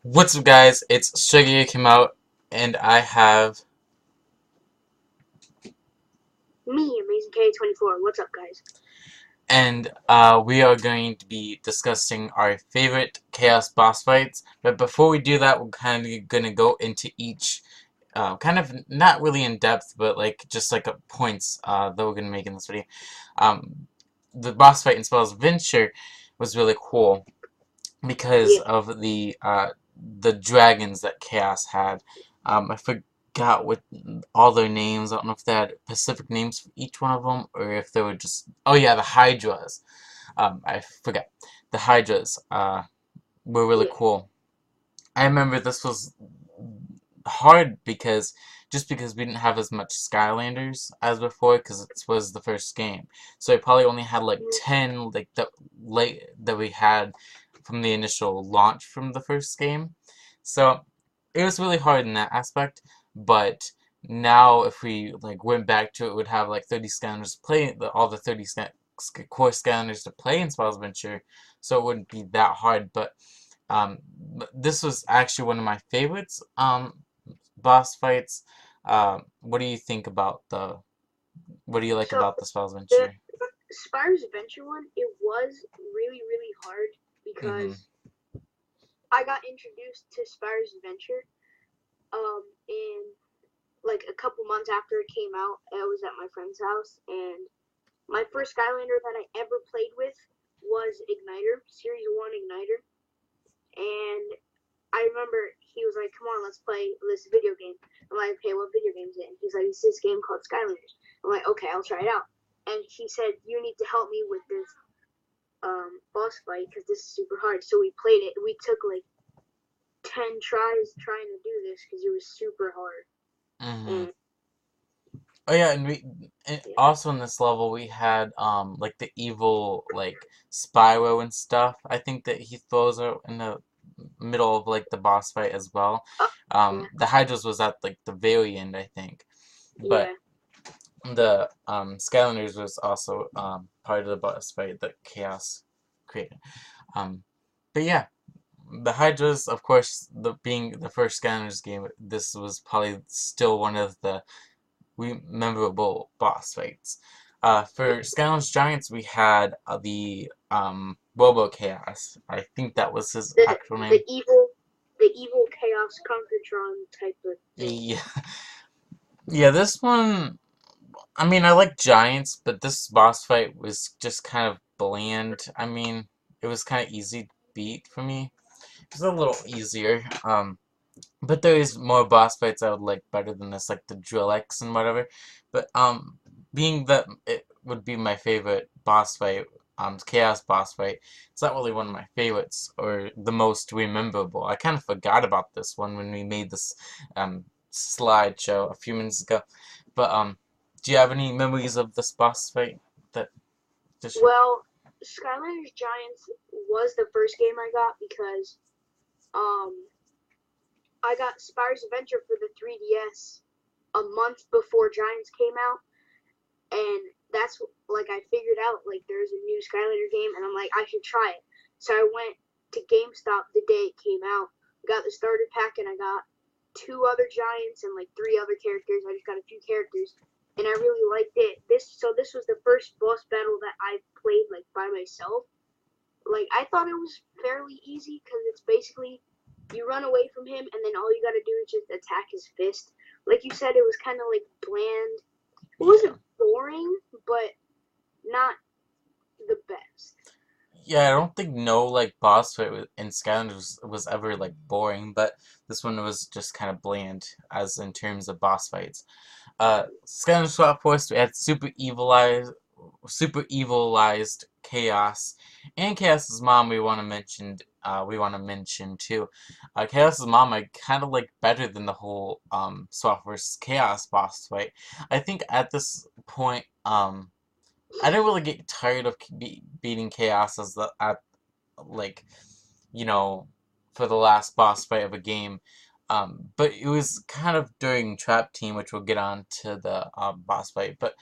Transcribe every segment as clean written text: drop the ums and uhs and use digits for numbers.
What's up, guys? It's StrikerHero Camo, and I have Me, AmazingK24. What's up, guys? we are going to be discussing our favorite Chaos boss fights. But before we do that, we're kind of gonna go into each, kind of not really in depth, but like just like points that we're gonna make in this video. Um, the boss fight in Spell's Venture was really cool because Yeah. of the dragons that Chaos had. I forgot what all their names. I don't know if they had specific names for each one of them, or if they were just. Oh yeah, the Hydras. I forget. The Hydras were really Yeah. cool. I remember this was hard because we didn't have as much Skylanders as before because it was the first game. So I probably only had like Mm. 10 like that we had from the initial launch from the first game. So it was really hard in that aspect, but now if we like went back to it, would have like 30 Skylanders to play, all the 30 core Skylanders to play in Spell's Venture, so it wouldn't be that hard. But um, this was actually one of my favorites. Boss fights. What do you think about the? What do you like So about the Spell's the Venture? Spyro's Adventure one, it was really, really hard Mm-hmm. because I got introduced to Spyro's Adventure in like a couple months after it came out. I was at my friend's house, and my first Skylander that I ever played with was Igniter, Series 1 Igniter. And I remember he was like, "Come on, let's play this video game." I'm like, "Okay, what video game is it?" And he's like, "It's this game called Skylanders." I'm like, "Okay, I'll try it out." And he said, "You need to help me with this boss fight because this is super hard." So we played it. We took like 10 tries trying to do this because it was super hard. Mm-hmm. And Oh yeah, and yeah, also in this level we had like the evil like Spyro and stuff. I think that he throws out in the middle of like the boss fight as well. oh, yeah, The Hydras was at like the very end, I think, but yeah. the Skylanders was also part of the boss fight that Chaos created. Um, but yeah, the Hydras, of course, being the first Skylanders game, this was probably still one of the memorable boss fights. For Skylanders Giants, we had the Robo Chaos. I think that was his The actual name. the evil the evil chaos Conquertron type of thing. Yeah, yeah. This one, I mean, I like Giants, but this boss fight was just kind of bland. I mean, it was kind of easy to beat for me. It was a little easier. But there is more boss fights I would like better than this, like the Drill X and whatever. But being that it would be my favorite boss fight, Chaos boss fight, it's not really one of my favorites or the most rememberable. I kind of forgot about this one when we made this slideshow a few minutes ago. But do you have any memories of this boss fight that just? Well, Skylanders Giants was the first game I got because um I got Spyro's Adventure for the 3DS a month before Giants came out, and that's like I figured out like there's a new Skylander game, and I'm like I should try it. So I went to GameStop the day it came out, got the starter pack, and I got two other Giants and like three other characters. I just got a few characters, and I really liked it. This was the first boss battle that I played like by myself. Like I thought it was fairly easy because it's basically you run away from him and then all you gotta do is just attack his fist. Like you said, it was kind of like bland. It Yeah. wasn't boring, but not the best. Yeah, I don't think no like boss fight in Skylanders was ever like boring, but this one was just kind of bland as in terms of boss fights. Skylanders Swap Force, we had super evilized Chaos, and Chaos's mom. We want to mention too. Chaos's mom I kind of like better than the whole Swap Force Chaos boss fight. I think at this point I didn't really get tired of beating Chaos as at like you know for the last boss fight of a game. But it was kind of during Trap Team, which we'll get on to the boss fight. But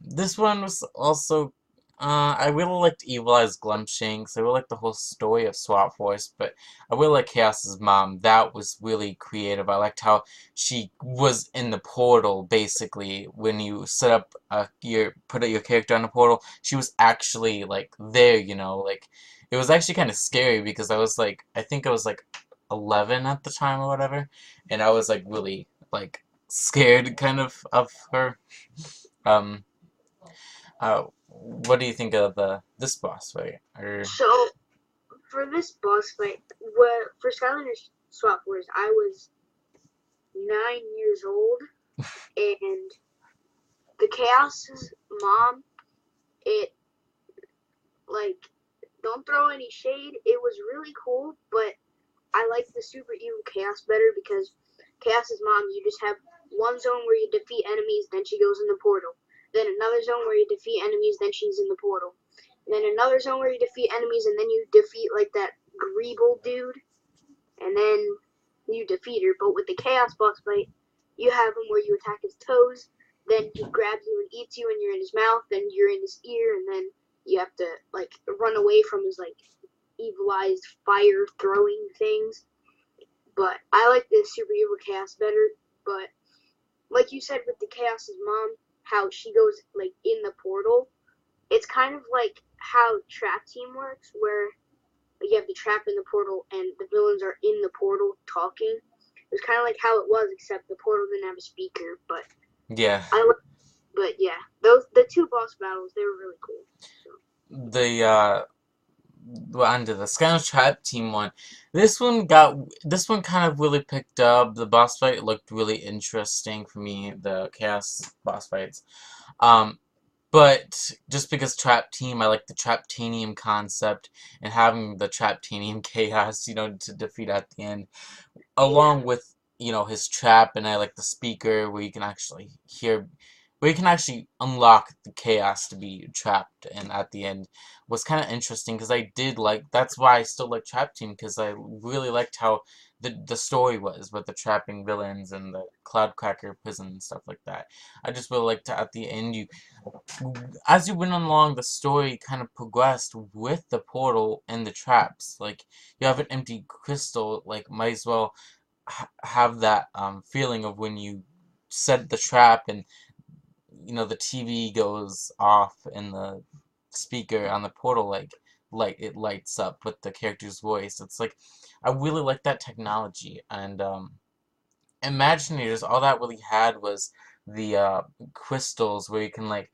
this one was also I really liked Evil Eyes Glumshanks. I really liked the whole story of Swap Force, but I really like Chaos's mom. That was really creative. I liked how she was in the portal, basically, when you set up put your character on the portal. She was actually like there, like it was actually kind of scary because I think I was like 11 at the time or whatever, and I was like really like scared kind of her. Um, what do you think of this boss fight? Or So for this boss fight, for Skylanders Swap Wars, I was 9 years old, and the Chaos's mom, it like don't throw any shade. It was really cool, but I like the Super Evil Chaos better because Chaos's mom, you just have one zone where you defeat enemies, then she goes in the portal. Then another zone where you defeat enemies, then she's in the portal. And then another zone where you defeat enemies, and then you defeat like that Greeble dude, and then you defeat her. But with the Chaos boss fight, you have him where you attack his toes, then he grabs you and eats you, and you're in his mouth, then you're in his ear, and then you have to like run away from his like evil eyes fire throwing things. But I like the Super Evil Chaos better. But like you said with the Chaos's mom, how she goes like in the portal, it's kind of like how Trap Team works, where you have the trap in the portal and the villains are in the portal talking. It was kind of like how it was, except the portal didn't have a speaker. But yeah, but yeah, the two boss battles, they were really cool. So. the well, under the Skylanders Trap Team one. This one kind of really picked up. The boss fight looked really interesting for me. The Chaos boss fights. Um, But just because Trap Team, I like the Traptanium concept and having the Traptanium chaos, to defeat at the end, Yeah, along with, his trap, and I like the speaker where you can actually where you can actually unlock the chaos to be trapped, and at the end was kind of interesting because that's why I still like Trap Team, because I really liked how the story was with the trapping villains and the Cloudcracker prison and stuff like that. I just really liked to, at the end, as you went along, the story kind of progressed with the portal and the traps. Like, you have an empty crystal, like, might as well have that feeling of when you set the trap and, the TV goes off and the speaker on the portal, it lights up with the character's voice. It's like, I really like that technology. And, Imaginators, all that really had was the crystals where you can, like,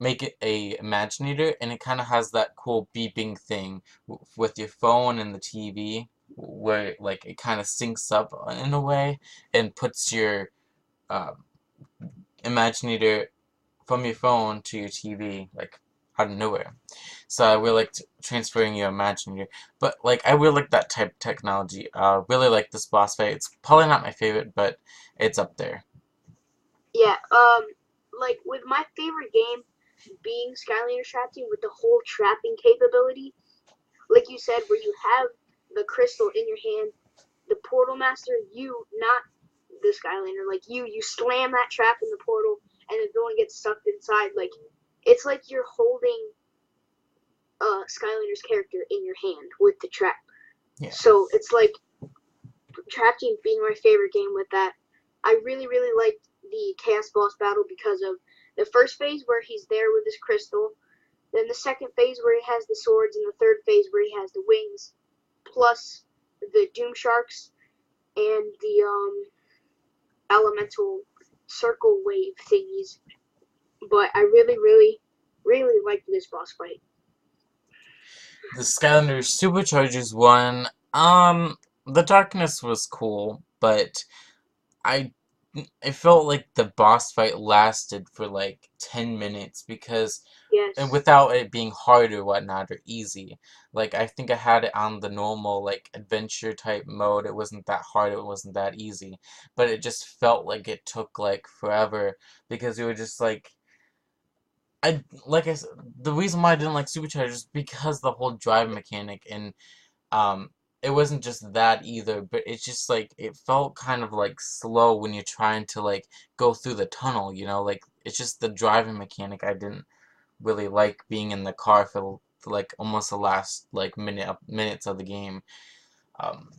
make it a Imaginator, and it kind of has that cool beeping thing with your phone and the TV, where like it kind of syncs up in a way and puts your uh, Imaginator from your phone to your TV, like out of nowhere. So I really liked transferring your Imaginator, but like I really like that type of technology. Really like this boss fight. It's probably not my favorite, but it's up there. yeah. Like with my favorite game being Skylanders Trap Team with the whole trapping capability, like you said, where you have the crystal in your hand, the portal master, you not the Skylander, like you slam that trap in the portal, and the villain gets stuck inside. Like it's like you're holding Skylander's character in your hand with the trap. Yeah. So it's like Trap Team being my favorite game with that. I really liked the Chaos Boss battle because of the first phase where he's there with his crystal, then the second phase where he has the swords, and the third phase where he has the wings, plus the Doom Sharks and the elemental circle wave thingies. But I really liked this boss fight. The Skylanders Superchargers one, the darkness was cool, but I it felt like the boss fight lasted for like 10 minutes because and Yes. without it being hard or whatnot or easy. Like I think I had it on the normal like adventure type mode. It wasn't that hard, it wasn't that easy. But it just felt like it took like forever because it was just like I said, the reason why I didn't like Superchargers is because the whole drive mechanic, and um it wasn't just that either, but it's just like it felt kind of like slow when you're trying to like go through the tunnel, like it's just the driving mechanic I didn't really like being in the car for like almost the last like minutes of the game. Um,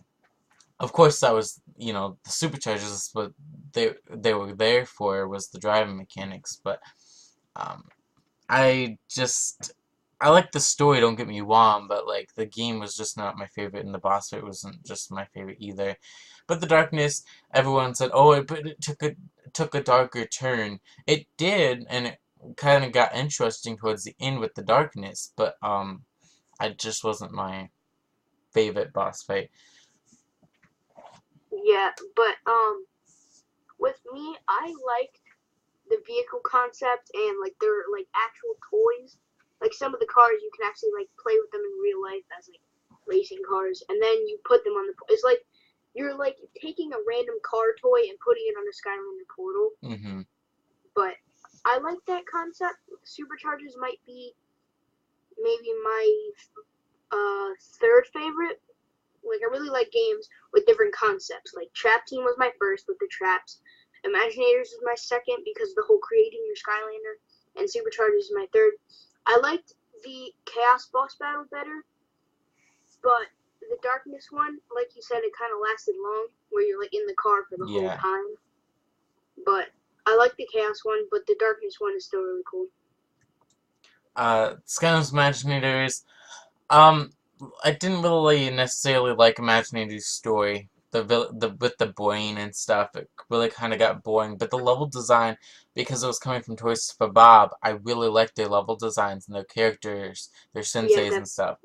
of course, that was, you know, the Superchargers, what they were there for was the driving mechanics. But um, I just I like the story. Don't get me wrong, but like the game was just not my favorite, and the boss fight wasn't just my favorite either. But the darkness, everyone said, oh, it took a darker turn. It did, and it kind of got interesting towards the end with the darkness. But I just wasn't my favorite boss fight. Yeah, but with me, I liked the vehicle concept and like their like actual toys. Like some of the cars, you can actually like play with them in real life as like racing cars, and then you put them on the. It's like you're like taking a random car toy and putting it on the Skylander portal. Mm-hmm. But I like that concept. Superchargers might be maybe my third favorite. Like I really like games with different concepts. Like Trap Team was my first with the traps. Imaginators is my second because of the whole creating your Skylander, and Superchargers is my third. I liked the Chaos boss battle better, but the Darkness one, like you said, it kind of lasted long, where you're like in the car for the whole Yeah. time. But I like the Chaos one, but the Darkness one is still really cool. Skylanders Imaginators. Um, I didn't really necessarily like Imaginator's story. The with the brain and stuff, it really kind of got boring. But the level design, because it was coming from Toys for Bob, I really liked their level designs and their characters, their Yeah, senseis and definitely. stuff.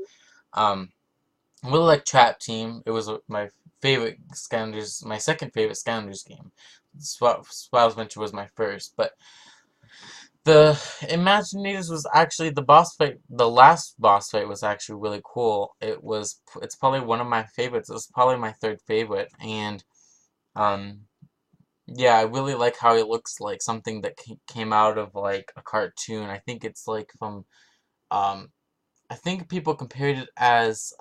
I really like Trap Team. It was my favorite Skylanders, my second favorite Skylanders game. Spyro's Adventure was my first, but the Imaginators was actually the boss fight. The last boss fight was actually really cool. It's probably one of my favorites. It's probably my third favorite, and um, yeah, I really like how it looks like something that came out of like a cartoon. I think it's like from um, I think people compared it as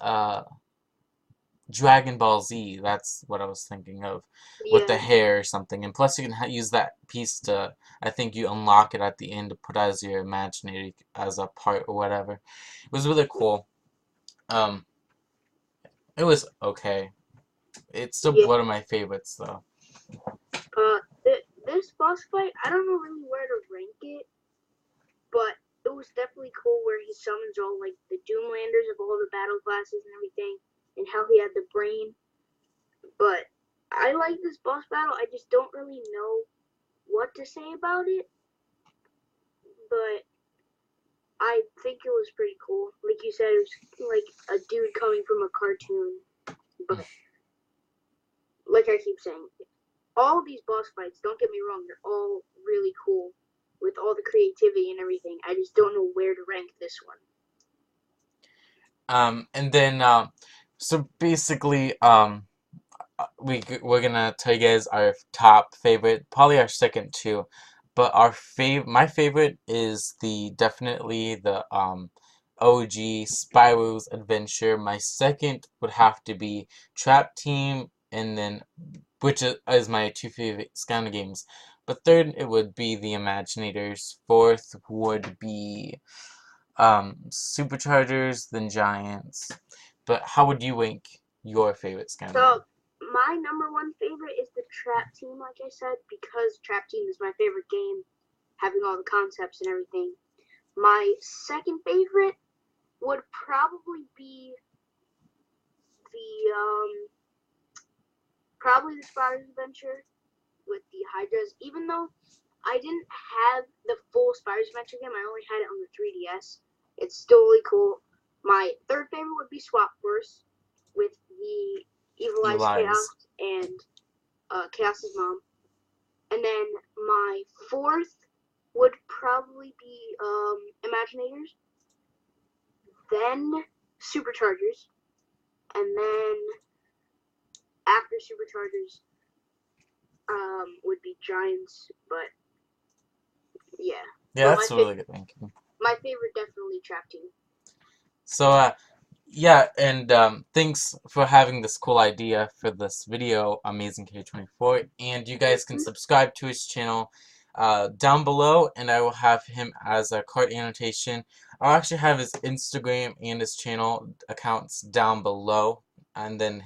Dragon Ball Z. That's what I was thinking of, with the Yeah, hair or something. And plus, you can use that piece to. I think you unlock it at the end to put as your imaginator as a part or whatever. It was really cool. Um, it was okay. It's still yeah. one of my favorites though. This boss fight, I don't know really where to rank it, but it was definitely cool where he summons all like the Doomlanders of all the battle classes and everything, and how he had the brain. But I like this boss battle. I just don't really know what to say about it, but I think it was pretty cool. Like you said, it was like a dude coming from a cartoon. But like I keep saying, all these boss fights, don't get me wrong, they're all really cool with all the creativity and everything. I just don't know where to rank this one. And then so basically we're gonna tell you guys our top favorite, probably our second too, but my favorite is definitely the OG Spyro's Adventure. My second would have to be Trap Team, and then which is my two favorite Skyrim games. But third, it would be the Imaginators. Fourth would be Superchargers, then Giants. But how would you rank your favorite Skyrim So game? my number one favorite is the Trap Team, like I said, because Trap Team is my favorite game, having all the concepts and everything. My second favorite would probably be the probably the Spyro's Adventure with the Hydras. Even though I didn't have the full Spyro's Adventure game, I only had it on the 3DS. It's still really cool. My third favorite would be Swap Force with the Evil You Eyes lies. Chaos and Chaos's mom. And then my fourth would probably be Imaginators, then Superchargers, and then after Superchargers would be Giants. But yeah, Yeah, but that's a really good ranking. my favorite definitely Trap Team. So, yeah, and thanks for having this cool idea for this video, AmazingK24. And you guys can Mm-hmm. subscribe to his channel. down below, and I will have him as a card annotation. I'll actually have his Instagram and his channel accounts down below, and then